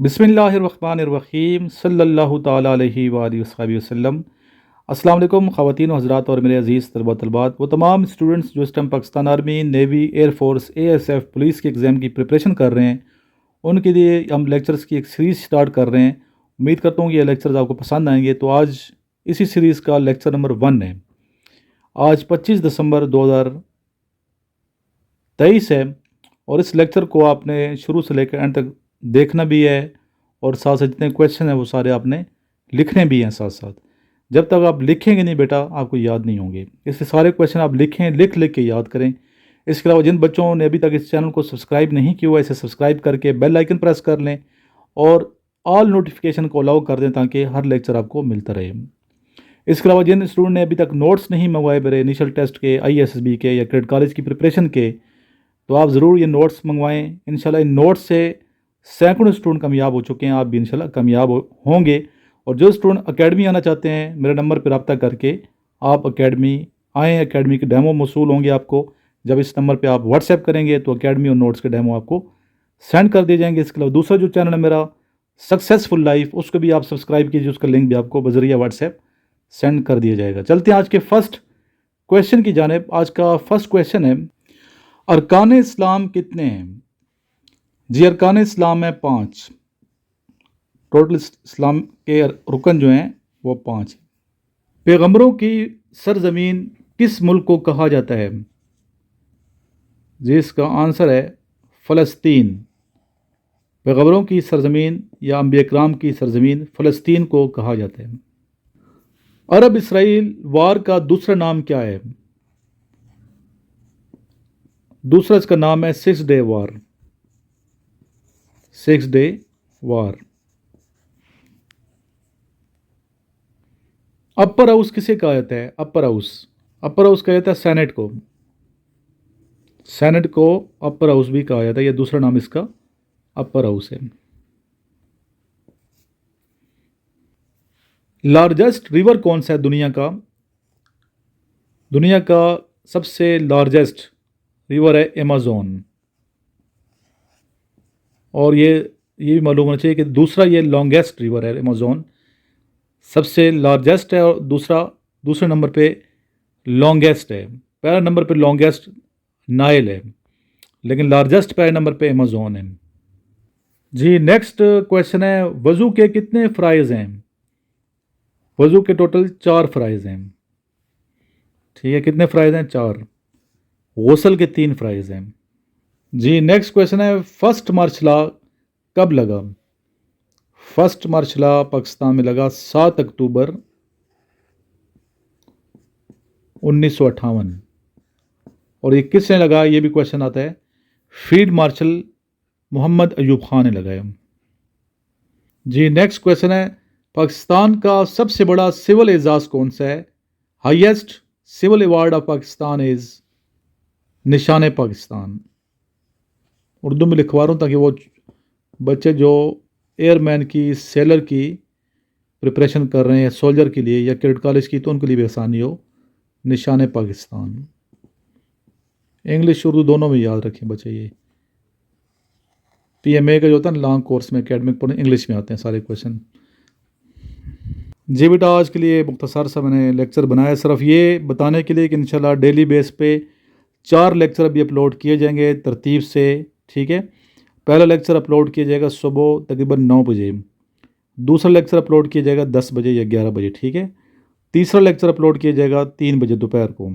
बिस्मिल्लाहिर्रहमानिर्रहीम सल्लल्लाहु ताला अलैहि वसल्लम। अस्सलाम वालेकुम ख़वातीन हज़रात और मेरे अज़ीज़ तलबा तलबात, वो तमाम स्टूडेंट्स जो इस time Pakistan army, navy, air force, ASF police के एग्ज़ाम की प्रिपरेशन कर रहे हैं, उनके लिए हम लेक्चर्स की एक सीरीज़ स्टार्ट कर रहे हैं। उम्मीद करता हूँ कि ये लेक्चर्स आपको पसंद आएंगे। तो आज इसी सीरीज़ का लेक्चर नंबर 1 है। आज 25 दिसंबर 2023 है और इस लेक्चर को आपने शुरू से लेकर एंड तक देखना भी है और साथ साथ जितने क्वेश्चन हैं वो सारे आपने लिखने भी हैं साथ साथ। जब तक आप लिखेंगे नहीं बेटा आपको याद नहीं होंगे, इसलिए सारे क्वेश्चन आप लिखें, लिख लिख के याद करें। इसके अलावा जिन बच्चों ने अभी तक इस चैनल को सब्सक्राइब नहीं किया हुआ, इसे सब्सक्राइब करके बेल आइकन प्रेस कर लें और ऑल नोटिफिकेशन को अलाउ कर दें ताकि हर लेक्चर आपको मिलता रहे। इसके अलावा जिन स्टूडेंट ने अभी तक नोट्स नहीं मंगवाए मेरे इनिशियल टेस्ट के, ISSB के या क्रेडिट कॉलेज की प्रिपरेशन के, तो आप ज़रूर ये नोट्स मंगवाएं। इंशाल्लाह इन नोट्स से सैकड़ों स्टूडेंट कामयाब हो चुके हैं, आप भी इंशाल्लाह कामयाब होंगे। और जो स्टूडेंट एकेडमी आना चाहते हैं मेरे नंबर पर रब्ता करके आप एकेडमी आएँ। एकेडमी के डेमो मौसूल होंगे आपको। जब इस नंबर पे आप व्हाट्सएप करेंगे तो एकेडमी और नोट्स के डेमो आपको सेंड कर दिए जाएंगे। इसके अलावा दूसरा जो चैनल है मेरा सक्सेसफुल लाइफ, उसको भी आप सब्सक्राइब कीजिए, उसका लिंक भी आपको बजरिया व्हाट्सएप सेंड कर दिया जाएगा। चलते हैं आज के फर्स्ट क्वेश्चन की जानिब। आज का फर्स्ट क्वेश्चन है, अरकान इस्लाम कितने हैं? जी अरकान इस्लाम है 5। टोटल इस्लाम के रुकन जो हैं वो 5 हैं। पैगंबरों की सरजमीन किस मुल्क को कहा जाता है? जी इसका आंसर है फ़लस्तीन। पैगंबरों की सरजमीन या अंबिया इकराम की सरजमीन फ़लस्तीन को कहा जाता है। अरब इसराइल वार का दूसरा नाम क्या है? दूसरा इसका नाम है 6 डे वार। 6 डे वार। अपर हाउस किसे कहा जाता है? अपर हाउस कहा जाता है सेनेट को। सेनेट को अपर हाउस भी कहा जाता है, यह दूसरा नाम इसका अपर हाउस है। लार्जेस्ट रिवर कौन सा है दुनिया का? दुनिया का सबसे लार्जेस्ट रिवर है अमेज़न। और ये भी मालूम होना चाहिए कि दूसरा ये लॉन्गेस्ट रिवर है। अमेज़न सबसे लार्जेस्ट है और दूसरे नंबर पे लॉन्गेस्ट है। पहला नंबर पे लॉन्गेस्ट नाइल है, लेकिन लार्जेस्ट पहले नंबर पे अमेज़न है। जी नेक्स्ट क्वेश्चन है, वज़ू के कितने फ़राइज़ हैं? वज़ू के टोटल 4 फ़राइज़ हैं। ठीक है, कितने फ़राइज़ हैं? 4। गुस्ल के 3 फ़राइज़ हैं। जी नेक्स्ट क्वेश्चन है, फर्स्ट मार्शल लॉ कब लगा? फर्स्ट मार्शल लॉ पाकिस्तान में लगा 7 अक्टूबर 1958। और ये किसने लगा, ये भी क्वेश्चन आता है। फील्ड मार्शल मोहम्मद अयूब खान ने लगाया। जी नेक्स्ट क्वेश्चन है, पाकिस्तान का सबसे बड़ा सिविल एजाज कौन सा है? Highest civil award of Pakistan is Nishan Pakistan. Urdu में लिखवा रहा हूँ ताकि वो बच्चे जो एयरमैन की, सेलर की प्रिपरेशन कर रहे हैं, सोल्जर के लिए या क्रेडिट कॉलेज की, तो उनके लिए भी आसानी हो। निशान पाकिस्तान। इंग्लिश उर्दू दोनों में याद रखें बच्चे। ये PMA का जो होता है ना लॉन्ग कोर्स में एकेडमिक पर इंग्लिश में आते हैं सारे क्वेश्चन। जी बेटा आज के लिए मुख्तसर सा मैंने लेक्चर बनाया सिर्फ ये बताने के लिए कि इंशाल्लाह डेली बेस पे 4 लेक्चर अभी अपलोड किए जाएंगे तरतीब से। ठीक है, पहला लेक्चर अपलोड किया जाएगा सुबह तकरीबन 9 बजे। दूसरा लेक्चर अपलोड किया जाएगा 10 बजे या 11 बजे। ठीक है, तीसरा लेक्चर अपलोड किया जाएगा 3 बजे दोपहर को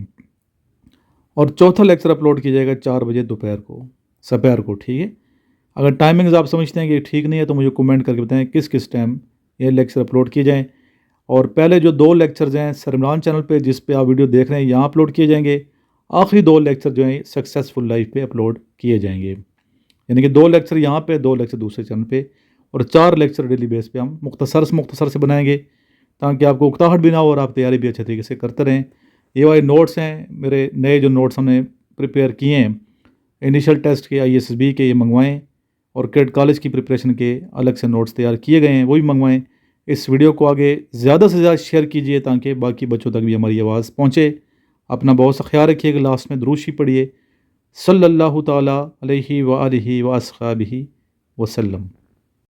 और चौथा लेक्चर अपलोड किया जाएगा 4 बजे दोपहर को। ठीक है, अगर टाइमिंग्स आप समझते हैं कि ठीक नहीं है तो मुझे कमेंट करके बताएं किस किस टाइम ये लेक्चर अपलोड किए जाएँ। और पहले जो 2 लेक्चर्स हैं सरमरान चैनल पे जिस पे आप वीडियो देख रहे हैं यहाँ अपलोड किए जाएंगे। आखिरी 2 लेक्चर जो हैं सक्सेसफुल लाइफ पे अपलोड किए जाएंगे। यानी कि 2 लेक्चर यहाँ पे, 2 लेक्चर दूसरे चैनल पे और 4 लेक्चर डेली बेस पे हम मुख्तसर से बनाएंगे ताकि आपको उकताहट भी ना हो और आप तैयारी भी अच्छे तरीके से करते रहें। ये वाले नोट्स हैं मेरे नए, जो नोट्स हमने प्रिपेयर किए हैं इनिशियल टेस्ट के, ISSB के, ये मंगवाएँ और क्रेडिट कॉलेज की प्रिपरेशन के अलग से नोट्स तैयार किए गए हैं, वो भी मंगवाएँ। इस वीडियो को आगे ज़्यादा से ज़्यादा शेयर कीजिए ताकि बाकी बच्चों तक भी हमारी आवाज़ पहुँचे। अपना बहुत सा ख्याल रखिएगा। लास्ट में दुरूद शरीफ पढ़िए, सल्लल्लाहु ताला अलैहि व आलिहि व अस्हाबिहि वसल्लम।